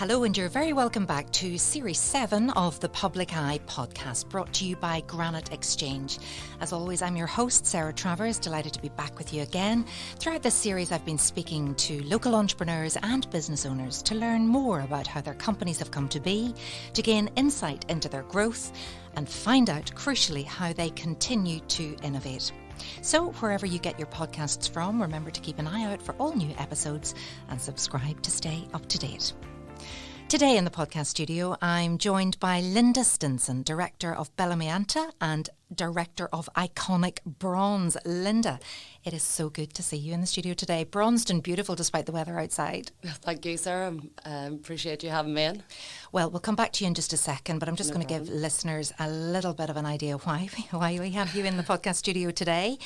Hello, and you're very welcome back to Series 7 of the Public Eye podcast, brought to you by Granite Exchange. As always, I'm your host, Sarah Travers, delighted to be back with you again. Throughout this series, I've been speaking to local entrepreneurs and business owners to learn more about how their companies have come to be, to gain insight into their growth, and find out, crucially, how they continue to innovate. So, wherever you get your podcasts from, remember to keep an eye out for all new episodes and subscribe to stay up to date. Today in the podcast studio, I'm joined by Linda Stinson, Director of Bellamianta and Director of Iconic Bronze. Linda, it is so good to see you in the studio today. Bronzed and beautiful despite the weather outside. Thank you, Sarah. Appreciate you having me in. Well, we'll come back to you in just a second, but I'm just going to give listeners a little bit of an idea why we have you in the podcast studio today.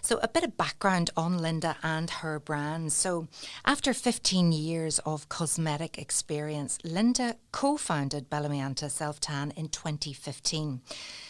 So a bit of background on Linda and her brand. So after 15 years of cosmetic experience, Linda co-founded Bellamianta Self-Tan in 2015.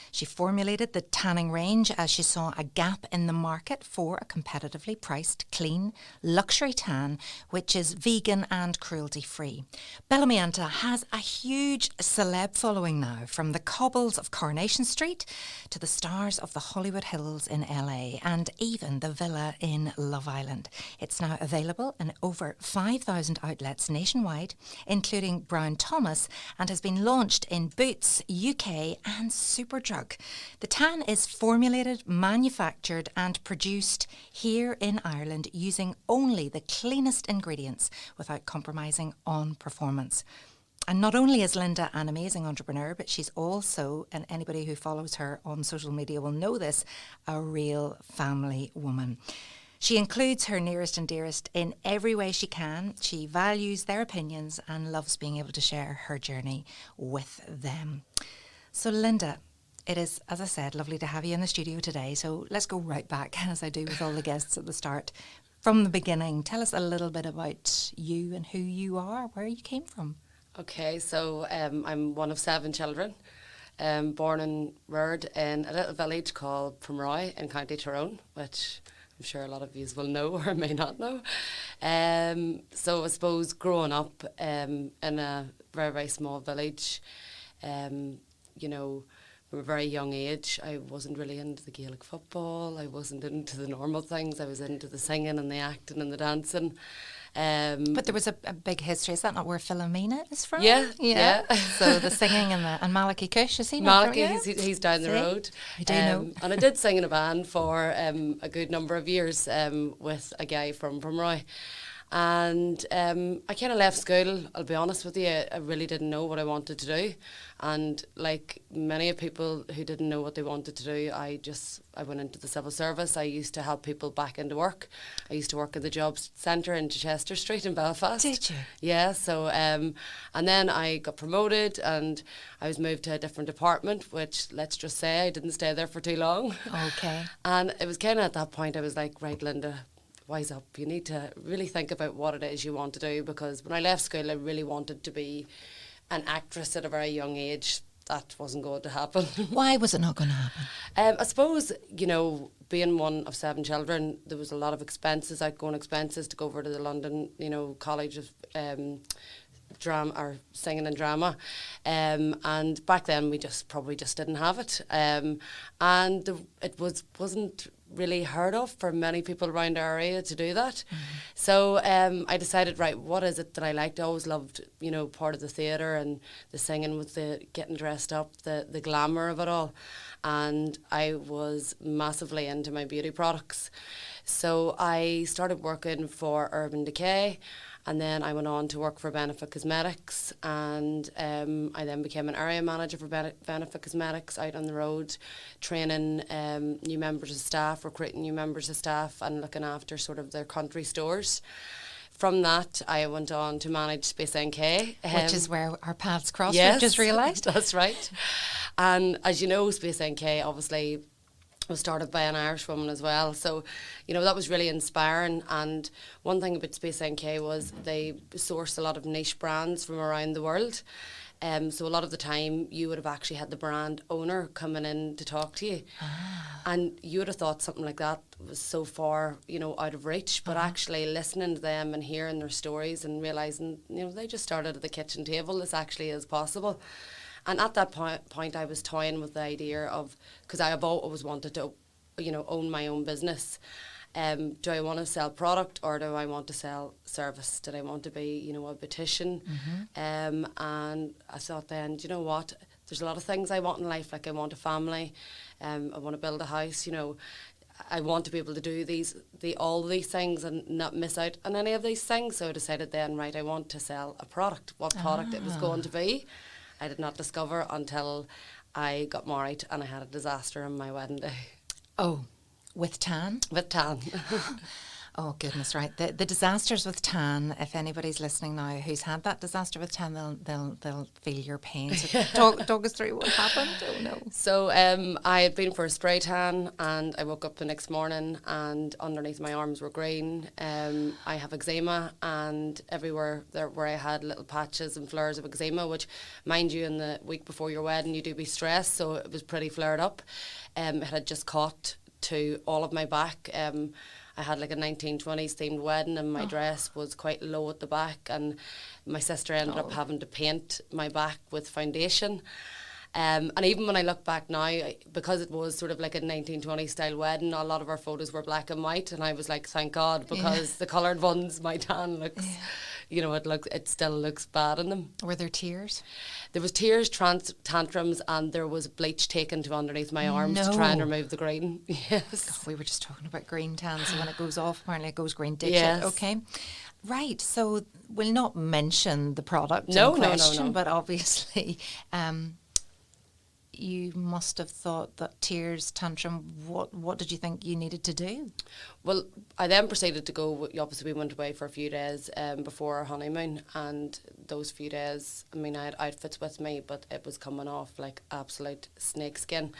She formulated the tanning range as she saw a gap in the market for a competitively priced, clean, luxury tan, which is vegan and cruelty-free. Bellamianta has a huge celeb following now, from the cobbles of Coronation Street to the stars of the Hollywood Hills in LA and even the villa in Love Island. It's now available in over 5,000 outlets nationwide, including Brown Thomas, and has been launched in Boots, UK and Superdrug. The tan is formulated, manufactured and produced here in Ireland using only the cleanest ingredients without compromising on performance. And not only is Linda an amazing entrepreneur, but she's also, and anybody who follows her on social media will know this, a real family woman. She includes her nearest and dearest in every way she can. She values their opinions and loves being able to share her journey with them. So Linda, it is, as I said, lovely to have you in the studio today. So let's go right back, as I do with all the guests at the start. From the beginning, tell us a little bit about you and who you are, where you came from. Okay, so I'm one of 7 children, born and reared in a little village called Pomeroy in County Tyrone, which I'm sure a lot of you will know or may not know. So I suppose growing up in a very, very small village, from a very young age, I wasn't really into the Gaelic football. I wasn't into the normal things. I was into the singing and the acting and the dancing. But there was a big history. Is that not where Philomena is from? Yeah. So the singing and Malachi Kush, is he not Malachi, he's down the road. I do know. And I did sing in a band for a good number of years with a guy from Pomeroy. And I kind of left school, I'll be honest with you, I really didn't know what I wanted to do. And like many people who didn't know what they wanted to do, I went into the civil service. I used to help people back into work. I used to work at the jobs centre in Chester Street in Belfast. Did you? Yeah, so, and then I got promoted and I was moved to a different department, which, let's just say, I didn't stay there for too long. Okay. And it was kind of at that point I was like, right, Linda, wise up. You need to really think about what it is you want to do, because when I left school I really wanted to be an actress at a very young age. That wasn't going to happen. Why was it not going to happen? I suppose, being one of 7 children, there was a lot of expenses, outgoing expenses to go over to the London, College of drama or singing and drama, and back then we probably just didn't have it, and it wasn't really heard of for many people around our area to do that. So I decided, right, what is it that I liked? I always loved part of the theatre and the singing with the getting dressed up, the glamour of it all, and I was massively into my beauty products. So I started working for Urban Decay. And then I went on to work for Benefit Cosmetics, and I then became an area manager for Benefit Cosmetics, out on the road, training new members of staff, recruiting new members of staff, and looking after sort of their country stores. From that, I went on to manage Space NK. Which is where our paths crossed, yes, we've just realised. That's right. And as you know, Space NK obviously was started by an Irish woman as well, so that was really inspiring. And one thing about Space NK was they sourced a lot of niche brands from around the world, So a lot of the time you would have actually had the brand owner coming in to talk to you. And you would have thought something like that was so far, you know, out of reach, but actually listening to them and hearing their stories and realising, you know, they just started at the kitchen table, this actually is possible. And at that point I was toying with the idea of, because I have always wanted to, you know, own my own business. Do I want to sell product or do I want to sell service? Did I want to be, you know, a beautician? And I thought then, do you know what? There's a lot of things I want in life. Like I want a family. I want to build a house. You know, I want to be able to do all these things and not miss out on any of these things. So I decided then, right, I want to sell a product. What product it was going to be, I did not discover until I got married and I had a disaster on my wedding day. Oh, with tan? With tan. Oh, goodness, right. The disasters with tan, if anybody's listening now who's had that disaster with tan, they'll feel your pain. So talk us through what happened. Oh, no. So I had been for a spray tan and I woke up the next morning and underneath my arms were green. I have eczema and everywhere there where I had little patches and flares of eczema, which, mind you, in the week before your wedding you do be stressed, so it was pretty flared up. It had just caught to all of my back. I had like a 1920s themed wedding and my dress was quite low at the back, and my sister ended up having to paint my back with foundation. And even when I look back now, because it was sort of like a 1920s style wedding, a lot of our photos were black and white, and I was like, thank God, because the coloured ones, my tan looks, you know, it still looks bad in them. Were there tears? There was tears, tantrums, and there was bleach taken to underneath my arms to try and remove the green. Yes. God, we were just talking about green tan, so when it goes off, apparently it goes green. Ditch Yes. it. Okay. Right, so we'll not mention the product No, in no, no, question, no. but obviously you must have thought that tears, tantrum, what did you think you needed to do? Well, I then proceeded to go, obviously we went away for a few days before our honeymoon, and those few days, I mean, I had outfits with me, but it was coming off like absolute snake skin.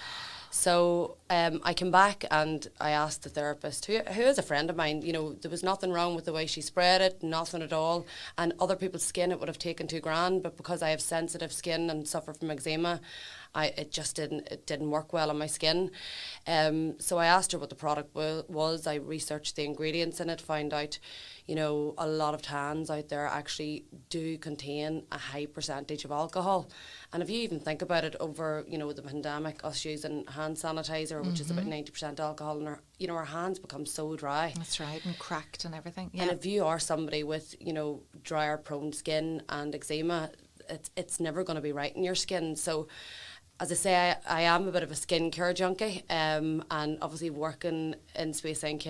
So I came back and I asked the therapist, who is a friend of mine, you know, there was nothing wrong with the way she spread it, nothing at all. And other people's skin, it would have taken $2,000, but because I have sensitive skin and suffer from eczema, it didn't work well on my skin. So I asked her what the product was. I researched the ingredients in it, found out, you know, a lot of tans out there actually do contain a high percentage of alcohol. And if you even think about it, over, you know, the pandemic, us using hand sanitizer, which is about 90% alcohol, and our hands become so dry. That's right, and cracked and everything. Yeah. And if you are somebody with, you know, drier prone skin and eczema, it's never going to be right in your skin. So, as I say, I am a bit of a skincare junkie, and obviously working in Space NK,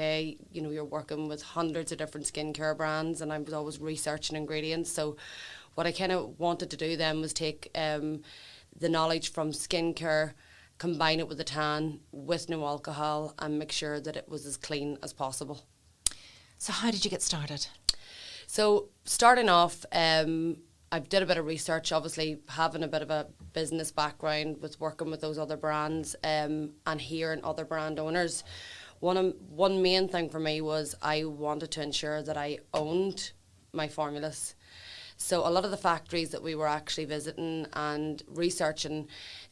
you know, you're working with hundreds of different skincare brands, and I was always researching ingredients. So what I kind of wanted to do then was take the knowledge from skincare, combine it with the tan, with no alcohol, and make sure that it was as clean as possible. So how did you get started? So starting off, I did a bit of research, obviously having a bit of a business background with working with those other brands and hearing other brand owners. One main thing for me was I wanted to ensure that I owned my formulas. So a lot of the factories that we were actually visiting and researching,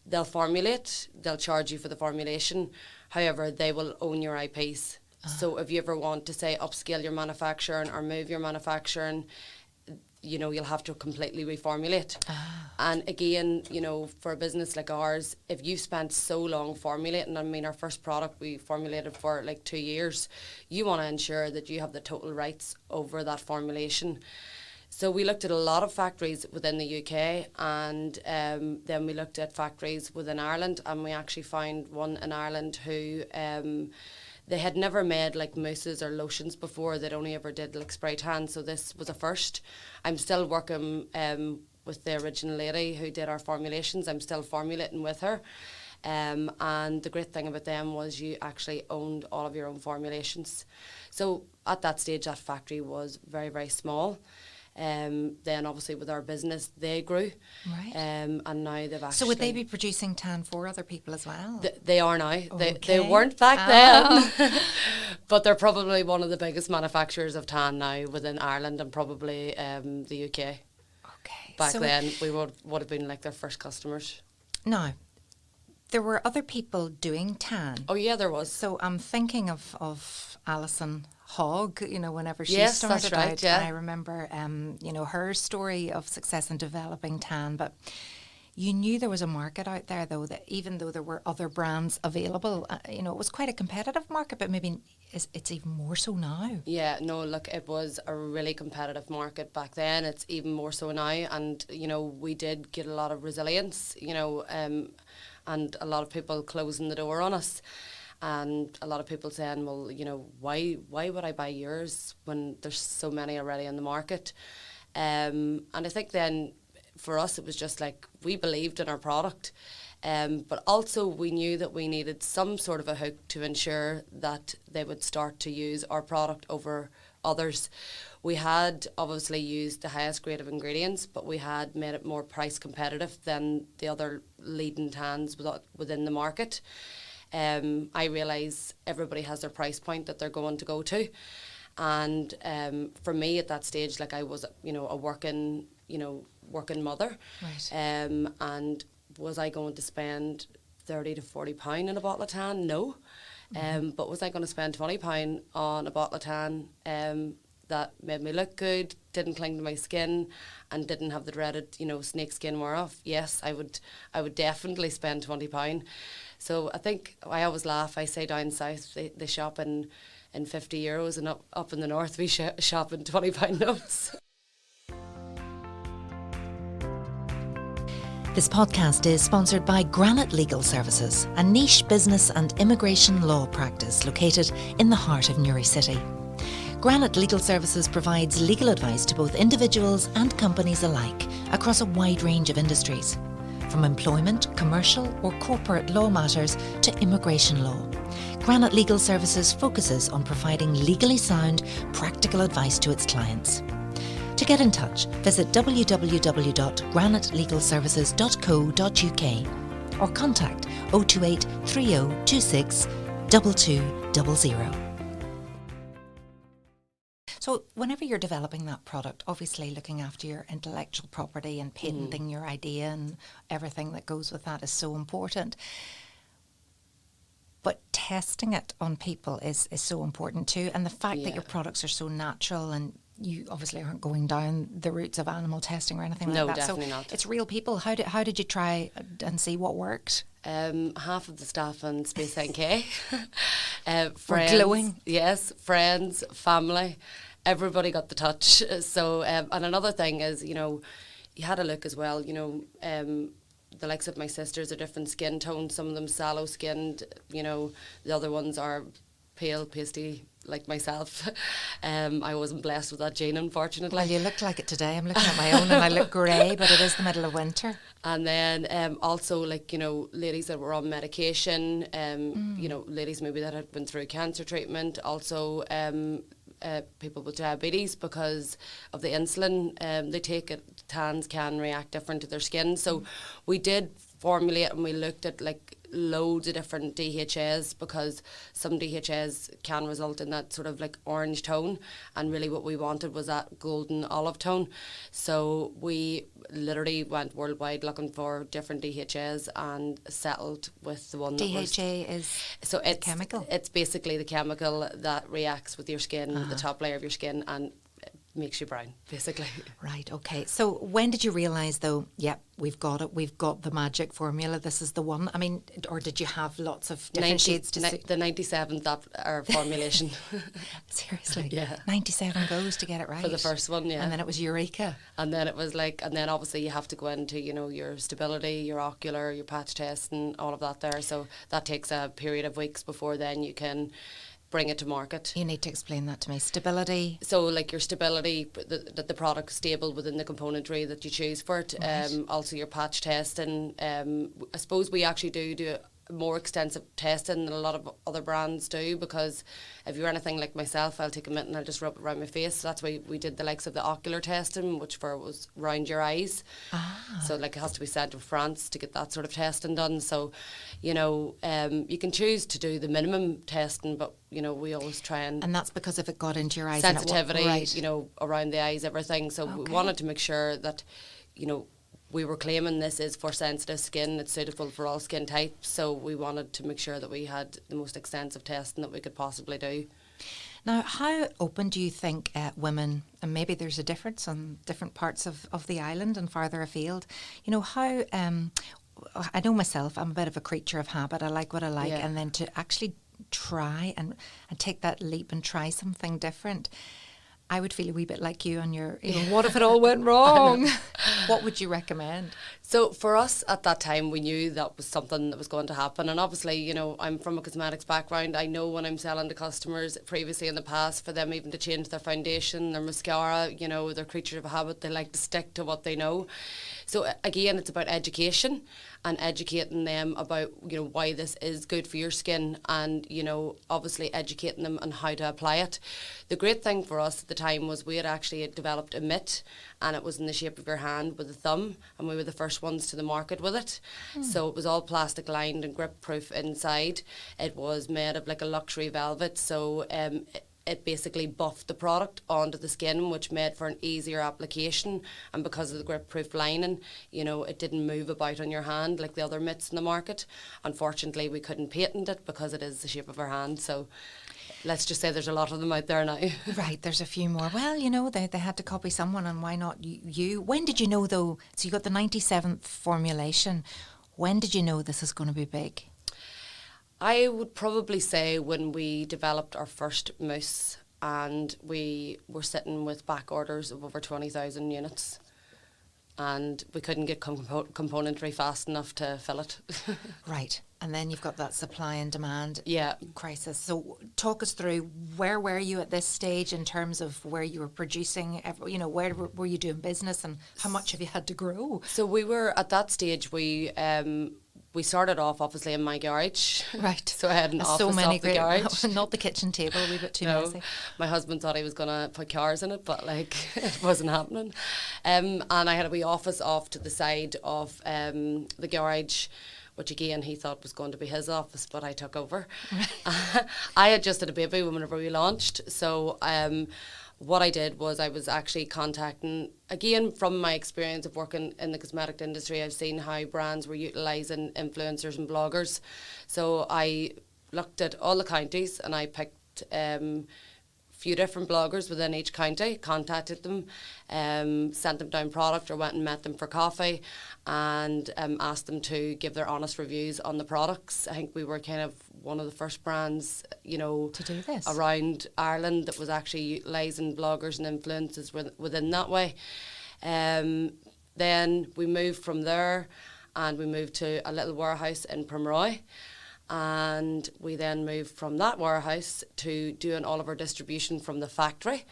they'll formulate, they'll charge you for the formulation. However, they will own your IPs. So if you ever want to, say, upscale your manufacturing or move your manufacturing, you know, you'll have to completely reformulate. And again, you know, for a business like ours, if you've spent so long formulating, I mean, our first product we formulated for like 2 years, you want to ensure that you have the total rights over that formulation. So we looked at a lot of factories within the UK, and then we looked at factories within Ireland, and we actually found one in Ireland who they had never made like mousses or lotions before. They'd only ever did like spray tan, so this was a first. I'm still working with the original lady who did our formulations. I'm still formulating with her. And the great thing about them was you actually owned all of your own formulations. So at that stage, that factory was very, very small. Then obviously with our business, they grew. Right. And now they've actually... So would they be producing tan for other people as well? They are now. Okay. They weren't back then. But they're probably one of the biggest manufacturers of tan now within Ireland and probably the UK. Okay. back So then, we would have been like their first customers. now, there were other people doing tan. Oh yeah, there was. So I'm thinking of Alison Hogg, you know, whenever she Yes, started that's right, out. yeah. I remember, you know, her story of success in developing tan. But you knew there was a market out there, though, that even though there were other brands available, you know, it was quite a competitive market, but maybe it's even more so now. Yeah, no, look, it was a really competitive market back then. It's even more so now. And, you know, we did get a lot of resilience, you know, and a lot of people closing the door on us. And a lot of people saying, well, you know, why would I buy yours when there's so many already in the market? And I think then for us, it was just like we believed in our product. But also we knew that we needed some sort of a hook to ensure that they would start to use our product over others. We had obviously used the highest grade of ingredients, but we had made it more price competitive than the other leading tans within the market. I realise everybody has their price point that they're going to go to. And for me at that stage, like I was, you know, a working mother. Right. And was I going to spend £30 to £40 in a bottle of tan? No. But was I going to spend £20 on a bottle of tan that made me look good, didn't cling to my skin, and didn't have the dreaded, you know, snake skin wear off? Yes, I would definitely spend £20. So I think I always laugh. I say down south they shop in €50, and up in the north we shop in £20 notes. This podcast is sponsored by Granite Legal Services, a niche business and immigration law practice located in the heart of Newry City. Granite Legal Services provides legal advice to both individuals and companies alike across a wide range of industries, from employment, commercial or corporate law matters to immigration law. Granite Legal Services focuses on providing legally sound, practical advice to its clients. To get in touch, visit www.granitelegalservices.co.uk or contact 028 3026 2200. So whenever you're developing that product, obviously looking after your intellectual property and patenting your idea and everything that goes with that is so important. But testing it on people is so important too. And the fact that your products are so natural, and you obviously aren't going down the routes of animal testing or anything like that. No, definitely not. It's real people. How did you try and see what worked? Half of the staff on Space NK. Friends, were glowing. Yes, friends, family, everybody got the touch. So, and another thing is, you know, you had a look as well, you know, the likes of my sisters are different skin tones. Some of them sallow skinned, you know, the other ones are pale, pasty, like myself. I wasn't blessed with that gene, unfortunately. Well, you look like it today. I'm looking at my own and I look grey, but it is the middle of winter. And then also, like, you know, ladies that were on medication, you know, ladies maybe that had been through cancer treatment, also people with diabetes because of the insulin they take it, tans can react different to their skin. So we did formulate and we looked at like loads of different DHAs, because some DHAs can result in that sort of like orange tone, and really what we wanted was that golden olive tone. So we literally went worldwide looking for different DHAs and settled with the one that was... DHA is so it's chemical? It's basically the chemical that reacts with your skin, the top layer of your skin, and makes you brown, basically. Right, okay. So when did you realise, though, yep, we've got it, we've got the magic formula, this is the one? I mean, or did you have lots of different shades to suit? The 97th our formulation. Seriously? Yeah. 97 goes to get it right? For the first one, yeah. And then it was Eureka. And then it was like, and then obviously you have to go into, you know, your stability, your ocular, your patch test and all of that there. So that takes a period of weeks before then you can bring it to market. You need to explain that to me. Stability. So like your stability, that the product's stable within the componentry that you choose for it. Right. Also your patch testing. I suppose we actually do more extensive testing than a lot of other brands do, because if you're anything like myself, I'll take a mitt and I'll just rub it around my face. So that's why we did the likes of the ocular testing, which was round your eyes. So like it has to be sent to France to get that sort of testing done. So, you know, you can choose to do the minimum testing, but you know, we always try and that's because if it got into your eyes, sensitivity, and right. you know, around the eyes, everything. So we wanted to make sure that you know, we were claiming this is for sensitive skin, it's suitable for all skin types, so we wanted to make sure that we had the most extensive testing that we could possibly do. Now, how open do you think women, and maybe there's a difference on different parts of the island and farther afield, you know, how, I know myself, I'm a bit of a creature of habit, I like what I like, and then to actually try and take that leap and try something different, I would feel a wee bit like you on your, you know, what if it all went wrong? What would you recommend? So for us at that time, we knew that was something that was going to happen. And obviously, you know, I'm from a cosmetics background. I know when I'm selling to customers previously in the past, for them even to change their foundation, their mascara, you know, they're creatures of habit. They like to stick to what they know. So again, it's about education and educating them about, you know, why this is good for your skin, and, you know, obviously educating them on how to apply it. The great thing for us at the time was we had actually developed a mitt, and it was in the shape of your hand with a thumb, and we were the first ones to the market with it. So it was all plastic lined and grip proof inside. It was made of like a luxury velvet, so it basically buffed the product onto the skin, which made for an easier application. And because of the grip-proof lining, you know, it didn't move about on your hand like the other mitts in the market. Unfortunately, we couldn't patent it because it is the shape of our hand. So let's just say there's a lot of them out there now. Right, there's a few more. Well, you know, they had to copy someone, and why not you? When did you know, though? So you got the 97th formulation. When did you know this is going to be big? I would probably say when we developed our first mousse, and we were sitting with back orders of over 20,000 units, and we couldn't get componentry fast enough to fill it. Right, and then you've got that supply and demand crisis. So talk us through, where were you at this stage in terms of where you were producing, you know, where were you doing business, and how much have you had to grow? So we were, at that stage, we started off obviously in my garage. Right. So I had an office so many off the garage. Not the kitchen table, a wee bit too messy. My husband thought he was going to put cars in it, but like it wasn't happening. And I had a wee office off to the side of the garage, which again he thought was going to be his office, but I took over. I had just had a baby whenever we launched, so what I did was I was actually contacting, again from my experience of working in the cosmetic industry, I've seen how brands were utilising influencers and bloggers. So I looked at all the counties and I picked few different bloggers within each county, contacted them, sent them down product or went and met them for coffee, and asked them to give their honest reviews on the products. I think we were kind of one of the first brands, you know, to do this around Ireland that was actually utilising bloggers and influencers within that way. Then we moved from there and we moved to a little warehouse in Primroy. And we then moved from that warehouse to doing all of our distribution from the factory,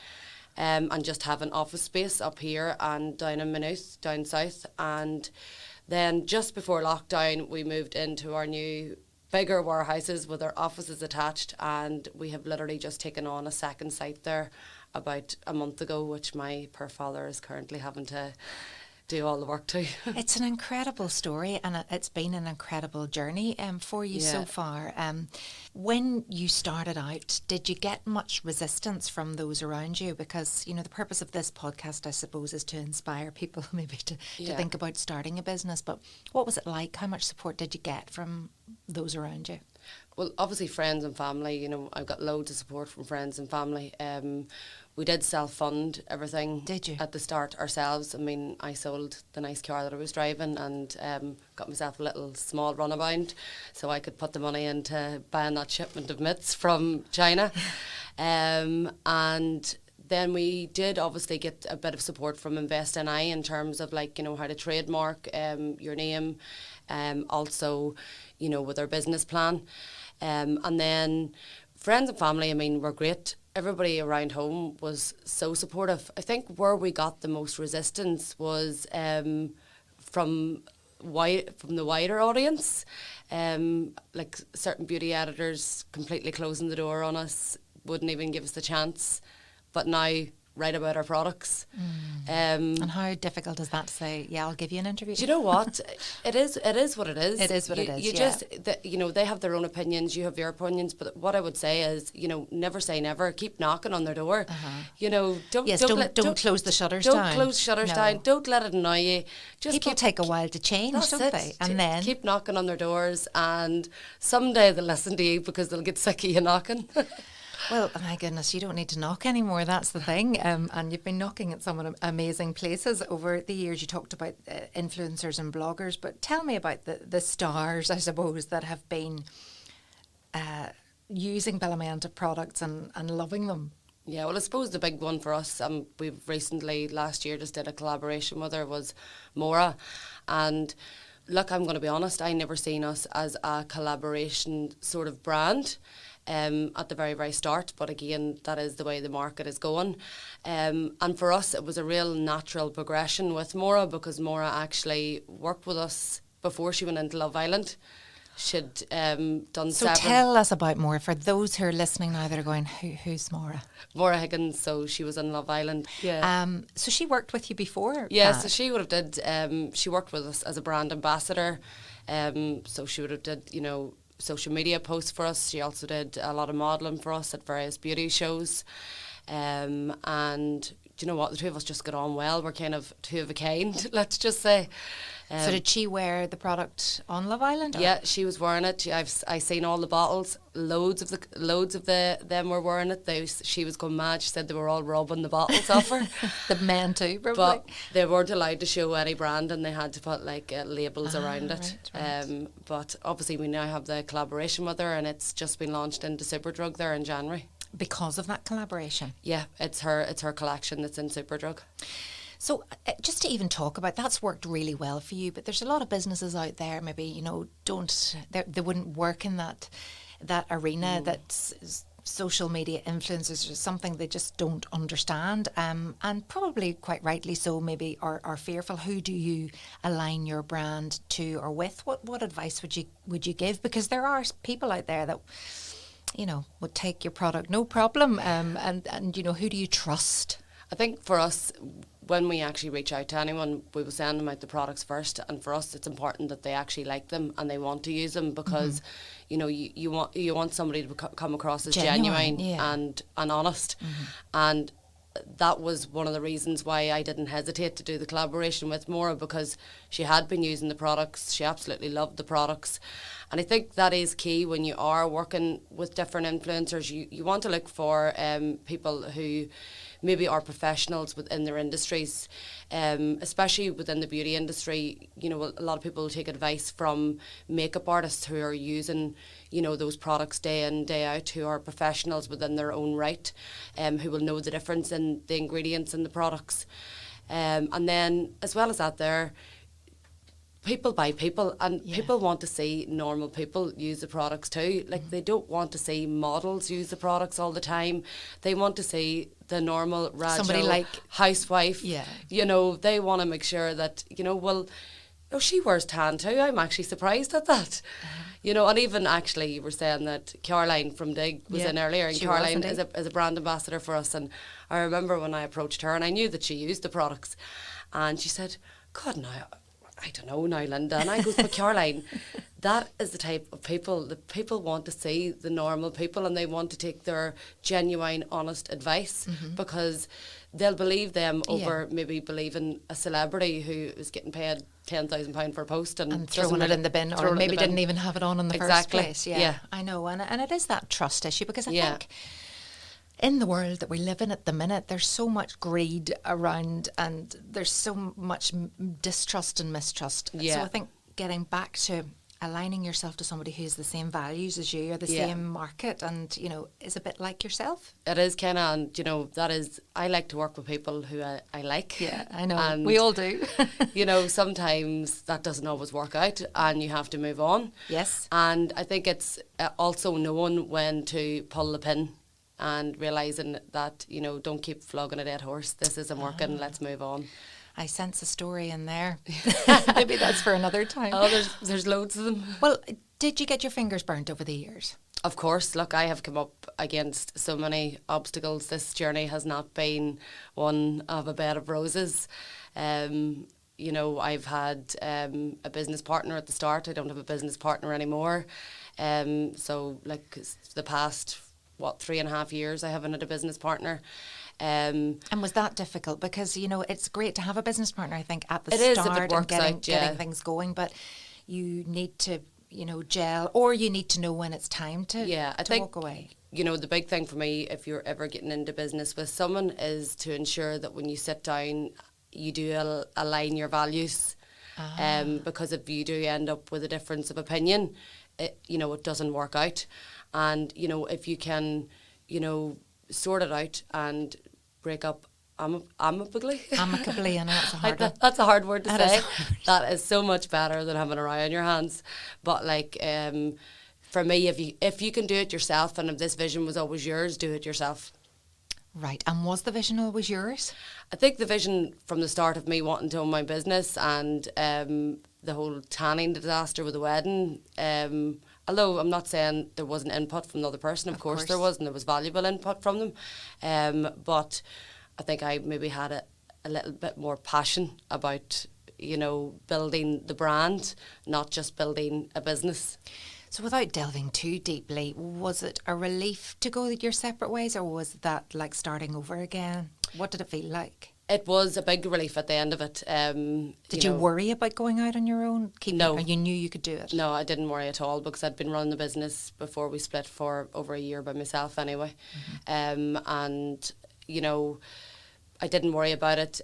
and just having office space up here and down in Maynooth, down south. And then just before lockdown, we moved into our new bigger warehouses with our offices attached, and we have literally just taken on a second site there about a month ago, which my poor father is currently having to do all the work too. It's an incredible story, and it's been an incredible journey for you so far. When you started out, did you get much resistance from those around you? Because, you know, the purpose of this podcast, I suppose, is to inspire people maybe to think about starting a business. But what was it like? How much support did you get from those around you? Well, obviously friends and family, you know, I've got loads of support from friends and family. We did self-fund everything. Did you? At the start ourselves. I mean, I sold the nice car that I was driving and got myself a little small runabout so I could put the money into buying that shipment of mitts from China. And then we did obviously get a bit of support from Invest NI in terms of, like, you know, how to trademark your name, also, you know, with our business plan. And then friends and family, I mean, were great. Everybody around home was so supportive. I think where we got the most resistance was from the wider audience, like certain beauty editors completely closing the door on us, wouldn't even give us the chance. But now write about our products. And how difficult is that to say, yeah, I'll give you an interview? Do you know what? It is what it is. It is what it is, You yeah. just, you know, they have their own opinions, you have your opinions, but what I would say is, you know, never say never. Keep knocking on their door. You know, don't close the shutters don't down. close shutters down. Don't let it annoy you. Just People take a while to change, that's don't it. they? And then keep knocking on their doors, and someday they'll listen to you because they'll get sick of you knocking. well, oh my goodness, you don't need to knock anymore. That's the thing. And you've been knocking at some amazing places over the years. You talked about influencers and bloggers, but tell me about the stars, I suppose, that have been using Bellamianta products and loving them. Yeah, well, I suppose the big one for us, we've recently, last year, just did a collaboration with her, was Maura. And look, I'm going to be honest, I never seen us as a collaboration sort of brand at the very, very start. But again, that is the way the market is going. And for us, it was a real natural progression with Maura, because Maura actually worked with us before she went into Love Island. She'd done So several. tell us about Maura, for those who are listening now that are going, who's Maura? Maura Higgins, so she was in Love Island. Yeah. So she worked with you before? Yeah, so she would have did, she worked with us as a brand ambassador. So she would have did, you know, social media posts for us. She also did a lot of modelling for us at various beauty shows. And do you know what? The two of us just got on well. We're kind of two of a kind, let's just say. So did she wear the product on Love Island? Or? Yeah, she was wearing it. I seen all the bottles. Loads of them were wearing it. She was going mad. She said they were all rubbing the bottles off her. The men too, probably. But they weren't allowed to show any brand, and they had to put like labels around it. Right. But obviously we now have the collaboration with her, and it's just been launched into Superdrug there in January. Because of that collaboration. Yeah, it's her collection that's in Superdrug. So just to even talk about, that's worked really well for you, but there's a lot of businesses out there maybe, you know, they wouldn't work in that arena, that social media influencers are something they just don't understand, and probably quite rightly so, maybe are fearful. Who do you align your brand to or with? What advice would you give? Because there are people out there that, you know, would take your product no problem, and you know, who do you trust? I think for us, when we actually reach out to anyone, we will send them out the products first, and for us it's important that they actually like them and they want to use them, because you know, you want somebody to come across as genuine yeah. and honest. And that was one of the reasons why I didn't hesitate to do the collaboration with Maura, because she had been using the products. She absolutely loved the products. And I think that is key when you are working with different influencers. You want to look for people who maybe are professionals within their industries, especially within the beauty industry. You know, a lot of people take advice from makeup artists who are using, you know, those products day in, day out, who are professionals within their own right, who will know the difference in the ingredients in the products. And then, as well as that, people buy people, and people want to see normal people use the products too. Like, they don't want to see models use the products all the time. They want to see the normal somebody like housewife. Yeah. You know, they want to make sure that, you know, well, oh, she wears tan too. I'm actually surprised at that. You know, and even actually you were saying that Caroline from Dig was in earlier, and Caroline is a brand ambassador for us. And I remember when I approached her, and I knew that she used the products, and she said, God, now, I don't know now, Linda. And I go, but Caroline, that is the type of people that people want to see, the normal people, and they want to take their genuine, honest advice, because they'll believe them over maybe believing a celebrity who is getting paid £10,000 for a post and throwing it in the bin, or maybe didn't even have it on in the first place. Yeah, I know, and it is that trust issue, because I think in the world that we live in at the minute, there's so much greed around, and there's so much distrust and mistrust. So I think getting back to aligning yourself to somebody who has the same values as you, or the same market, and, you know, is a bit like yourself. It is kind of, and, you know, that is, I like to work with people who I like. Yeah, I know. And we all do. You know, sometimes that doesn't always work out, and you have to move on. Yes. And I think it's also knowing when to pull the pin, and realising that, you know, don't keep flogging a dead horse. This isn't working, let's move on. I sense a story in there. Maybe that's for another time. Oh, there's loads of them. Well, did you get your fingers burnt over the years? Of course, look, I have come up against so many obstacles. This journey has not been one of a bed of roses. You know, I've had a business partner at the start. I don't have a business partner anymore. So, like, the past, 3.5 years, I haven't had a business partner. And was that difficult? Because, you know, it's great to have a business partner, I think, at the It is if start it works and out, yeah. getting things going, but you need to, you know, gel, or you need to know when it's time to, I to think, walk away. you know, the big thing for me, if you're ever getting into business with someone, is to ensure that when you sit down, you do align your values. Because if you do end up with a difference of opinion, you know, it doesn't work out. And, you know, if you can, you know, sort it out and break up amicably. Amicably, I know it's a hard one. That's a hard word to That say. is hard. That is so much better than having a row on your hands. But like, for me, if you can do it yourself, and if this vision was always yours, do it yourself. Right. And was the vision always yours? I think the vision from the start of me wanting to own my business and the whole tanning disaster with the wedding, although I'm not saying there wasn't input from the other person, of course there was, and there was valuable input from them, but I think I maybe had a little bit more passion about, you know, building the brand, not just building a business. So without delving too deeply, was it a relief to go your separate ways, or was that like starting over again? What did it feel like? It was a big relief at the end of it. Did you worry about going out on your own? No. Or you knew you could do it? No, I didn't worry at all, because I'd been running the business before we split for over a year by myself anyway. And, you know, I didn't worry about it.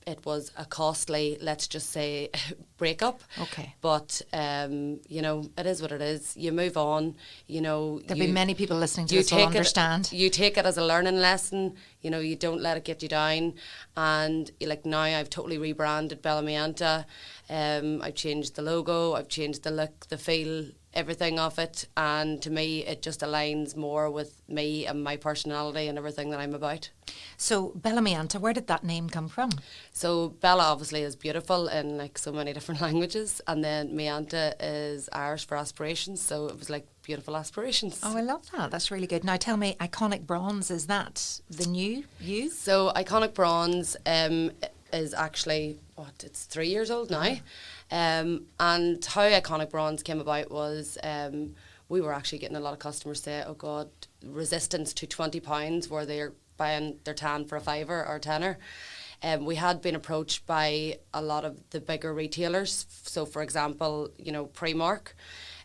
It was a costly, let's just say, breakup. Okay. But, you know, it is what it is. You move on, you know. There'll be many people listening to this will understand. You take it as a learning lesson. You know, you don't let it get you down. And, like, now I've totally rebranded Bellamianta. I've changed the logo. I've changed the look, the feel, everything of it. And to me, it just aligns more with me and my personality and everything that I'm about. So Bellamianta, where did that name come from? So Bella obviously is beautiful in like so many different languages, and then Mianta is Irish for aspirations, so it was like beautiful aspirations. Oh, I love that. That's really good. Now tell me, Iconic Bronze, is that the new you? So Iconic Bronze is actually, it's 3 years old now. And how Iconic Bronze came about was we were actually getting a lot of customers say, oh God, resistance to £20 where they're buying their tan for a fiver or a tenner. We had been approached by a lot of the bigger retailers. So, for example, you know, Primark.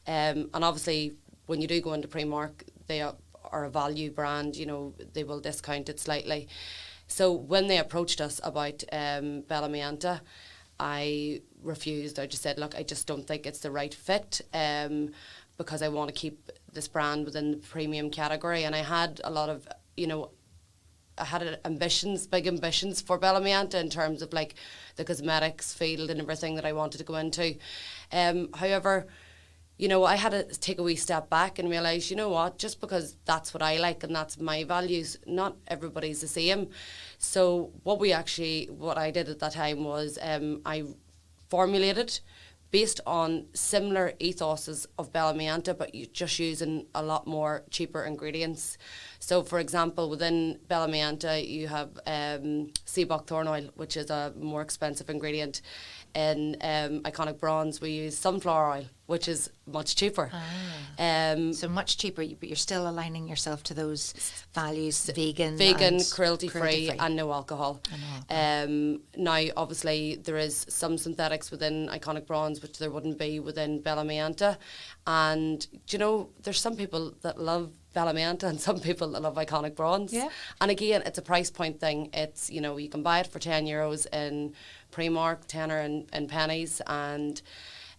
And obviously, when you do go into Primark, they are a value brand, you know, they will discount it slightly. So when they approached us about Bellamianta, I refused. I just said, look, I just don't think it's the right fit because I want to keep this brand within the premium category. And I had a lot of, you know, I had ambitions, big ambitions for Bellamianta in terms of like the cosmetics field and everything that I wanted to go into. However, you know, I had to take a wee step back and realise, you know what, just because that's what I like and that's my values, not everybody's the same. So what I did at that time was I formulated based on similar ethoses of Bellamianta, but just using a lot more cheaper ingredients. So, for example, within Bellamianta, you have sea buckthorn oil, which is a more expensive ingredient. In Iconic Bronze, we use sunflower oil, which is much cheaper. So much cheaper, but you're still aligning yourself to those values, vegan, cruelty-free, and no alcohol. Now, obviously, there is some synthetics within Iconic Bronze, which there wouldn't be within Bellamianta. And, you know, there's some people that love Bellamianta and some people that love Iconic Bronze. Yeah. And again, it's a price point thing. It's, you know, you can buy it for €10 in Primark, tenner and pennies, and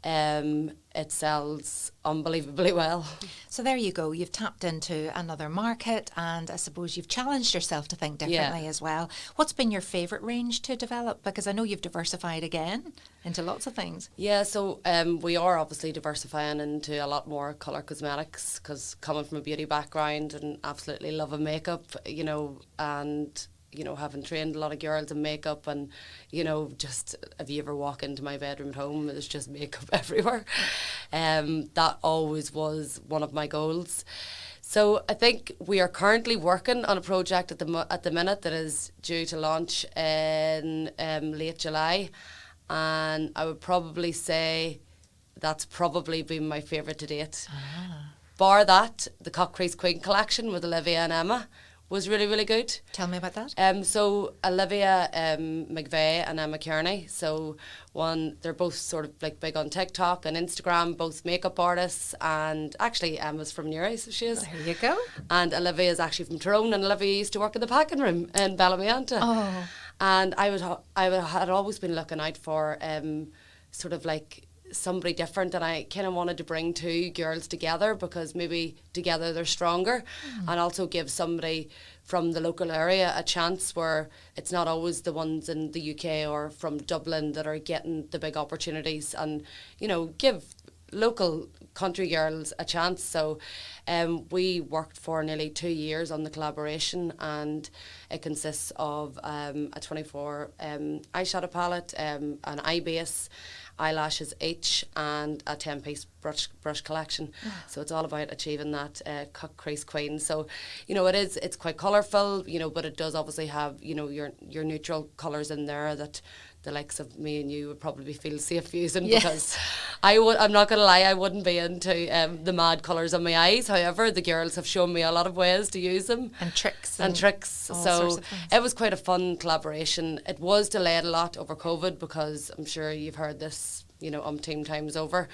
it sells unbelievably well. So there you go. You've tapped into another market, and I suppose you've challenged yourself to think differently as well. What's been your favourite range to develop? Because I know you've diversified again into lots of things. Yeah, so we are obviously diversifying into a lot more colour cosmetics, because coming from a beauty background and absolutely loving makeup, you know, and you know, having trained a lot of girls in makeup, and, you know, just if you ever walk into my bedroom at home, there's just makeup everywhere. That always was one of my goals. So I think we are currently working on a project at the minute that is due to launch in late July, and I would probably say that's probably been my favourite to date. Bar that, the Cock Crease Queen collection with Olivia and Emma was really, really good. Tell me about that. So Olivia McVeigh and Emma Kearney. So they're both sort of like big on TikTok and Instagram, both makeup artists, and actually Emma's from Newry, so she is. There you go. And Olivia is actually from Tyrone, and Olivia used to work in the packing room in Bellamianta. Oh. And I had always been looking out for sort of like somebody different, and I kind of wanted to bring two girls together because maybe together they're stronger, and also give somebody from the local area a chance where it's not always the ones in the UK or from Dublin that are getting the big opportunities, and, you know, give local country girls a chance. So we worked for nearly 2 years on the collaboration, and it consists of a 24 eyeshadow palette, an eye base, eyelashes each, and a 10-piece brush collection. So it's all about achieving that Cock Crease Queen. So, you know, it's quite colourful, you know, but it does obviously have, you know, your neutral colours in there that the likes of me and you would probably feel safe using, because I'm not going to lie, I wouldn't be into the mad colours on my eyes. However, the girls have shown me a lot of ways to use them. And tricks. So it was quite a fun collaboration. It was delayed a lot over COVID, because I'm sure you've heard this, you know, umpteen times over.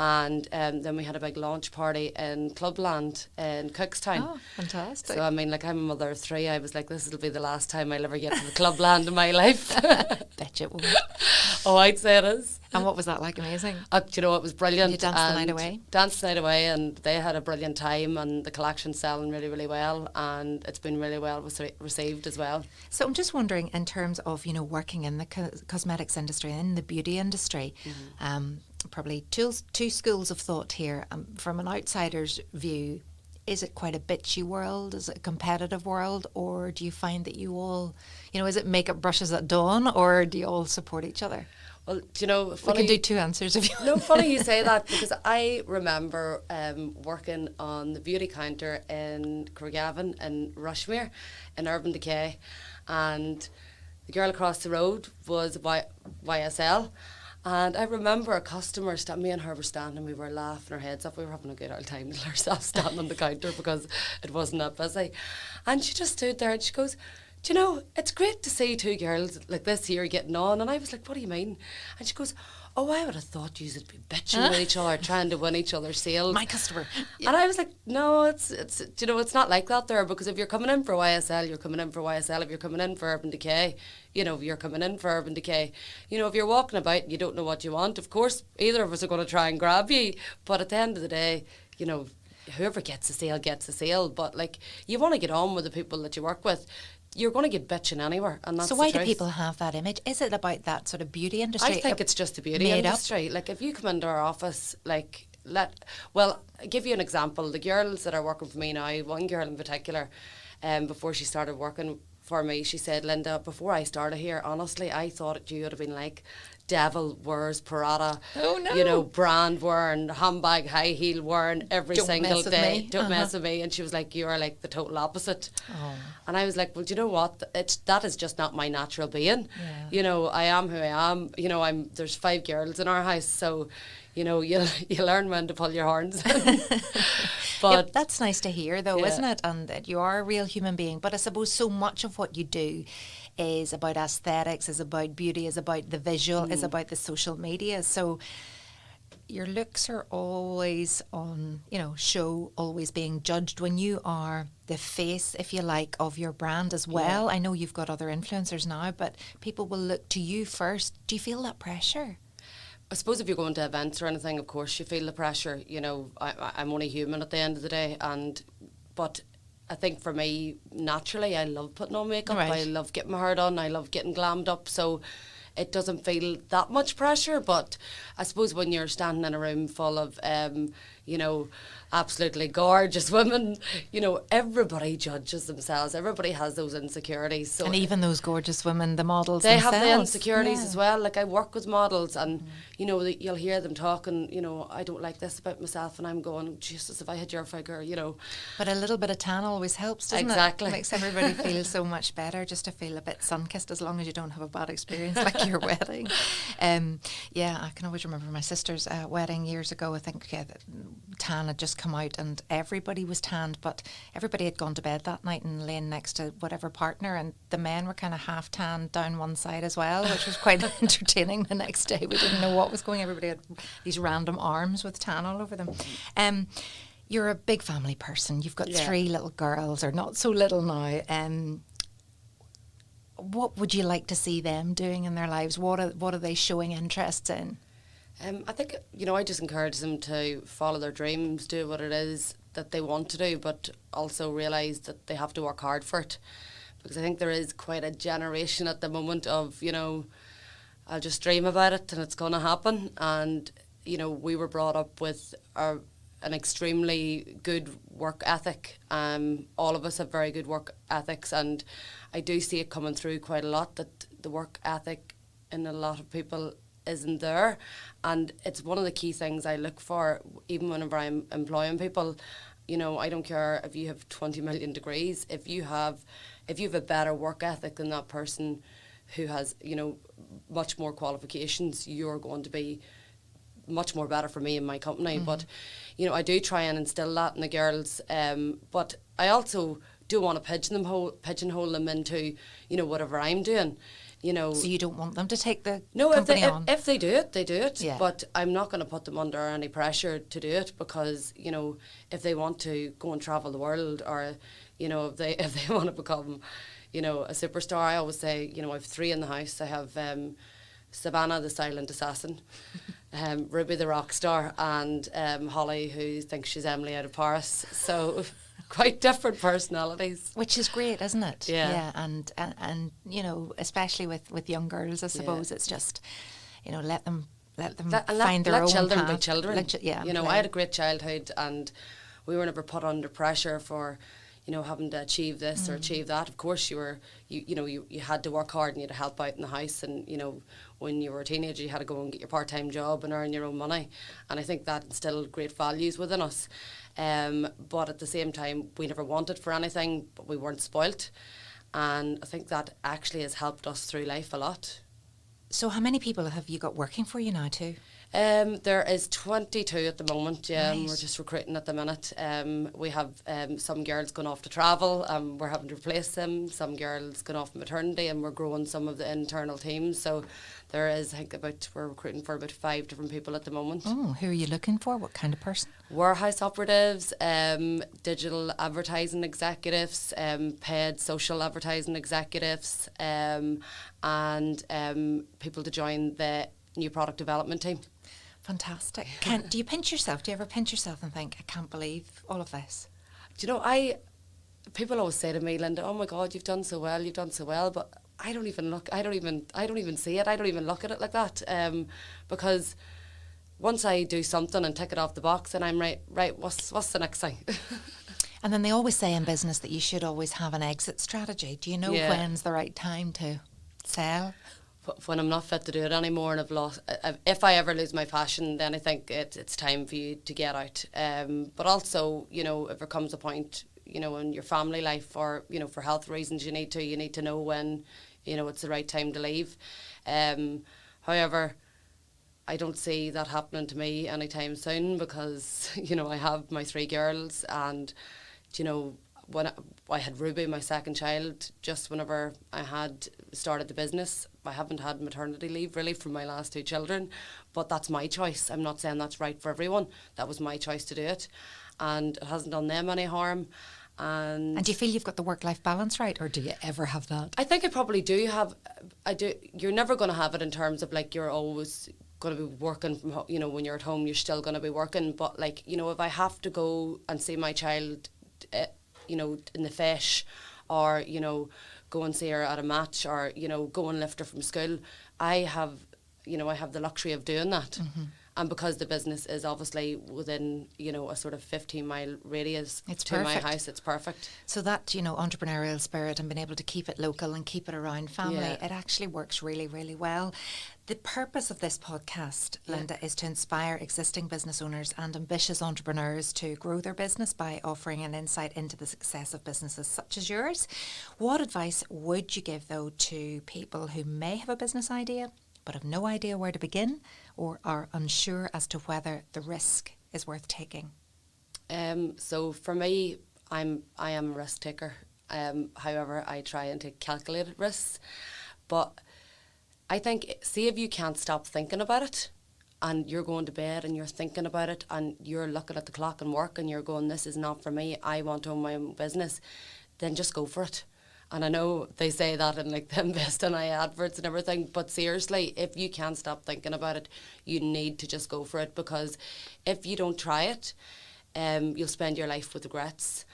And then we had a big launch party in Clubland in Cookstown. Oh, fantastic. So, I mean, like, I'm a mother of three. I was like, this will be the last time I'll ever get to the Clubland in my life. Bet you it won't. Oh, I'd say it is. And what was that like? Amazing. Do you know, it was brilliant. You danced the night away? Danced the night away, and they had a brilliant time, and the collection's selling really, really well, and it's been really well received as well. So I'm just wondering, in terms of, you know, working in the cosmetics industry, in the beauty industry, probably two schools of thought here. From an outsider's view, is it quite a bitchy world? Is it a competitive world? Or do you find that you all, you know, is it makeup brushes at dawn, or do you all support each other? Well, do you know, funny, we can do two answers if you want. No, funny you say that, because I remember working on the beauty counter in Craigavon in Rushmere in Urban Decay, and the girl across the road was YSL. And I remember a customer, me and her were standing, we were laughing our heads off, we were having a good old time with ourselves standing on the counter because it wasn't that busy. And she just stood there and she goes, do you know, it's great to see two girls like this here getting on. And I was like, what do you mean? And she goes, oh, I would have thought you would be bitching with each other, trying to win each other's sales. My customer. Yeah. And I was like, no, it's you know, it's not like that there, because if you're coming in for YSL, you're coming in for YSL. If you're coming in for Urban Decay, you know, you're coming in for Urban Decay. You know, if you're walking about and you don't know what you want, of course, either of us are going to try and grab you. But at the end of the day, you know, whoever gets a sale gets a sale. But, like, you want to get on with the people that you work with. You're going to get bitching anywhere, and that's so why the do people have that image? Is it about that sort of beauty industry? I think it's just the beauty industry. Like, if you come into our office, like, I'll give you an example. The girls that are working for me now, one girl in particular, before she started working for me, she said, Linda, before I started here, honestly, I thought you would have been like devil wears Prada, you know, brand wearing, handbag, high heel wearing every single day. Don't mess with me. And she was like, you are like the total opposite. Oh. And I was like, well, do you know what? That is just not my natural being. Yeah. You know, I am who I am. You know, there's 5 girls in our house, so, you know, you learn when to pull your horns. But that's nice to hear, though, isn't it? And that you are a real human being. But I suppose so much of what you do is about aesthetics, is about beauty, is about the visual, is about the social media. So your looks are always on, you know, show, always being judged when you are the face, if you like, of your brand as well. Yeah. I know you've got other influencers now, but people will look to you first. Do you feel that pressure? I suppose if you're going to events or anything, of course you feel the pressure. You know, I'm only human at the end of the day, but I think for me, naturally, I love putting on makeup. Right. I love getting my hair done. I love getting glammed up. So it doesn't feel that much pressure. But I suppose when you're standing in a room full of, you know, absolutely gorgeous women. You know, everybody judges themselves. Everybody has those insecurities. So and even those gorgeous women, the models they themselves. have the insecurities as well. Like I work with models, and you know, you'll hear them talking, you know, I don't like this about myself, and I'm going, Jesus, if I had your figure, you know. But a little bit of tan always helps, doesn't Exactly. it? Makes everybody feel so much better, just to feel a bit sun-kissed, as long as you don't have a bad experience like your wedding. Yeah, I can always remember my sister's wedding years ago. I think tan had just come out and everybody was tanned, but everybody had gone to bed that night and laying next to whatever partner, and the men were kind of half tanned down one side as well, which was quite entertaining. The next day we didn't know what was going. Everybody had these random arms with tan all over them. You're a big family person. You've got 3 little girls, or not so little now. What would you like to see them doing in their lives? What are they showing interests in? I think, you know, I just encourage them to follow their dreams, do what it is that they want to do, but also realise that they have to work hard for it. Because I think there is quite a generation at the moment of, you know, I'll just dream about it and it's going to happen. And, you know, we were brought up with an extremely good work ethic. All of us have very good work ethics, and I do see it coming through quite a lot, that the work ethic in a lot of people isn't there. And it's one of the key things I look for, even whenever I'm employing people. You know, I don't care if you have 20 million degrees, if you have a better work ethic than that person who has, you know, much more qualifications, you're going to be much more better for me in my company. But, you know, I do try and instill that in the girls. But I also do want to pigeonhole them into, you know, whatever I'm doing. You know, so you don't want them to take the company on? If they do it, they do it. Yeah. But I'm not going to put them under any pressure to do it, because, you know, if they want to go and travel the world, or, you know, if they want to become, you know, a superstar, I always say, you know, I have 3 in the house. I have Savannah, the silent assassin, Ruby, the rock star, and Holly, who thinks she's Emily out of Paris. So quite different personalities. Which is great, isn't it? Yeah. And you know, especially with young girls, I suppose it's just, you know, let them find their own children path. be children. You know, play. I had a great childhood, and we were never put under pressure for, you know, having to achieve this or achieve that. Of course, you had to work hard and you had to help out in the house, and, you know, when you were a teenager you had to go and get your part-time job and earn your own money, and I think that instilled great values within us. But at the same time, we never wanted for anything, but we weren't spoilt, and I think that actually has helped us through life a lot. So how many people have you got working for you now too? There is 22 at the moment, yeah, and Nice. we're just recruiting at the minute. We have some girls going off to travel, we're having to replace them, some girls going off maternity, and we're growing some of the internal teams. So there is, I think, we're recruiting for about 5 different people at the moment. Oh, who are you looking for? What kind of person? Warehouse operatives, digital advertising executives, paid social advertising executives, and people to join the new product development team. Fantastic. Do you pinch yourself? Do you ever pinch yourself and think, I can't believe all of this? Do you know, people always say to me, Linda, oh my God, you've done so well, but I don't even see it. I don't even look at it like that. Because once I do something and tick it off the box, and I'm right, what's the next thing? And then they always say in business that you should always have an exit strategy. Do you know when's the right time to sell? When I'm not fit to do it anymore, and I've lost, if I ever lose my passion, then I think it's time for you to get out. But also, you know, if there comes a point, you know, in your family life, or, you know, for health reasons, you need to know when, you know, it's the right time to leave. However, I don't see that happening to me anytime soon, because, you know, I have my 3 girls, and, you know, when I had Ruby, my second child, just whenever I had started the business. I haven't had maternity leave really from my last 2 children, but that's my choice. I'm not saying that's right for everyone. That was my choice to do it, and it hasn't done them any harm. And do you feel you've got the work-life balance right, or do you ever have that? I think I probably do have. I do. You're never going to have it in terms of, like, you're always going to be working from home. You know, when you're at home, you're still going to be working. But, like, you know, if I have to go and see my child, you know, in the fish, or, you know, go and see her at a match, or, you know, go and lift her from school, I have the luxury of doing that. And because the business is obviously within, you know, a sort of 15-mile radius It's to my perfect. house, it's perfect. So that, you know, entrepreneurial spirit and being able to keep it local and keep it around family, Yeah. it actually works really, really well. The purpose of this podcast, Linda, is to inspire existing business owners and ambitious entrepreneurs to grow their business by offering an insight into the success of businesses such as yours. What advice would you give, though, to people who may have a business idea but have no idea where to begin or are unsure as to whether the risk is worth taking? So for me, I am a risk taker. However, I try and take calculated risks. But I think, see if you can't stop thinking about it and you're going to bed and you're thinking about it and you're looking at the clock and work and you're going, this is not for me, I want to own my own business, then just go for it. And I know they say that in like the Invest in I adverts and everything, but seriously, if you can't stop thinking about it, you need to just go for it, because if you don't try it, you'll spend your life with regrets.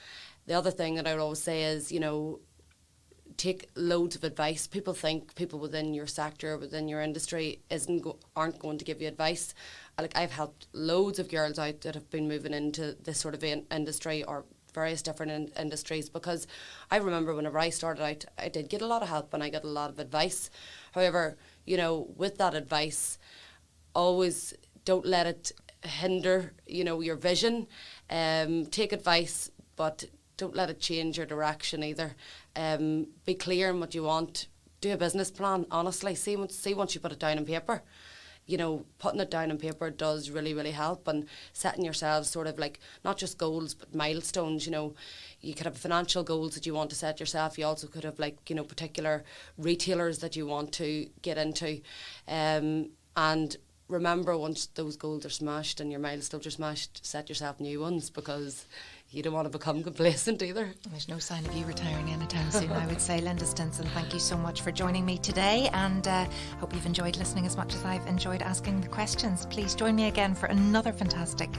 The other thing that I would always say is, you know, take loads of advice. People think people within your sector, within your industry, aren't going to give you advice. Like, I've helped loads of girls out that have been moving into this sort of industry or various different industries, because I remember whenever I started out, I did get a lot of help and I got a lot of advice. However, you know, with that advice, always don't let it hinder, you know, your vision. Take advice, but don't let it change your direction either. Be clear on what you want. Do a business plan, honestly. See once you put it down on paper. You know, putting it down on paper does really, really help, and setting yourselves sort of like not just goals but milestones. You know, you could have financial goals that you want to set yourself. You also could have, like, you know, particular retailers that you want to get into, and remember, once those goals are smashed and your milestones are smashed, set yourself new ones, because you don't want to become complacent either. There's no sign of you retiring anytime soon, I would say. Linda Stinson, thank you so much for joining me today, and hope you've enjoyed listening as much as I've enjoyed asking the questions. Please join me again for another fantastic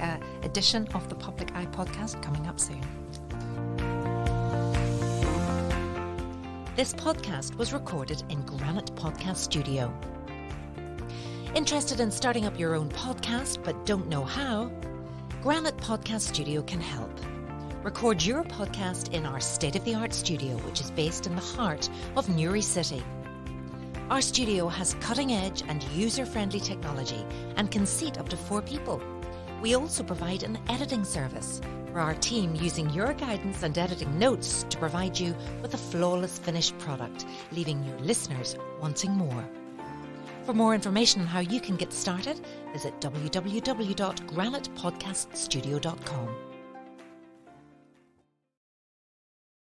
edition of the Public Eye podcast coming up soon. This podcast was recorded in Granite Podcast Studio. Interested in starting up your own podcast but don't know how? Granite Podcast Studio can help. Record your podcast in our state-of-the-art studio, which is based in the heart of Newry City. Our studio has cutting-edge and user-friendly technology and can seat up to 4 people. We also provide an editing service for our team, using your guidance and editing notes to provide you with a flawless finished product, leaving your listeners wanting more. For more information on how you can get started, visit www.granitepodcaststudio.com.